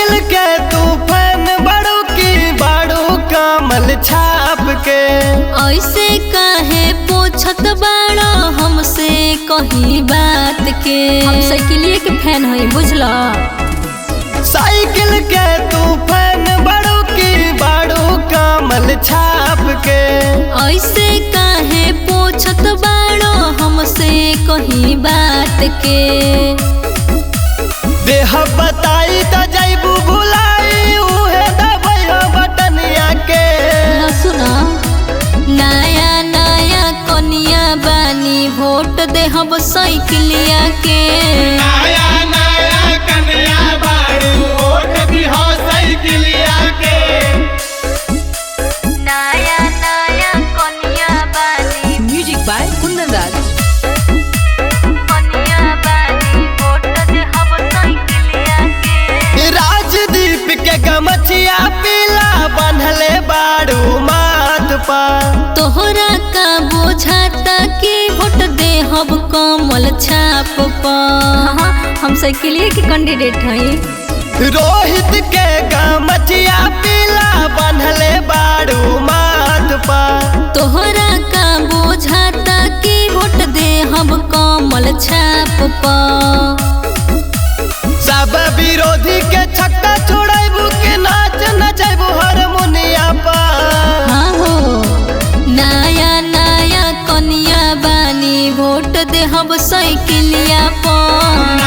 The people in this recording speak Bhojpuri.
साइकिल के तूफान बड़ू की बाड़ू कमल छाप के ऐसे काहे पूछत बाड़ो हमसे कहीं बात के। हम साइकिलिए के फैन हई बुझला। साइकिल के तूफान बड़ू की बाड़ू कमल छाप के ऐसे काहे पूछत बाड़ो हमसे कहीं बात के। देह बताई त जैबू भुलाई उहे दबैया बटनिया के। न सुना नया नया कनिया बानी वोट देहब साइकिलिया के। नया नया कनिया बाड़ी वोट दिहो साइकिलिया के। नया नया कनिया बानी म्यूजिक बाय कुंदन राज। कनिया बानी वोट देहब साइकिलिया के। राजदीप के गमछिया पीला बन्हले बाड़ू माथ पा। तोहरा का बोझाता कि वोट देहब कमल छाप पर। हम साइकिलिए के कैंडिडेट हई। रोहित के गमछिया पीला बन्हले बाड़ू माथ पा। तोहरा का बोझाता कि वोट देहब कमल छाप पर। सब विरोधी के छक्का छोड़ेबू के नाच नचेबू हारमोनिया पर। हाँ हो नया नया कनिया बानी वोट देहब साइकिलिया पर।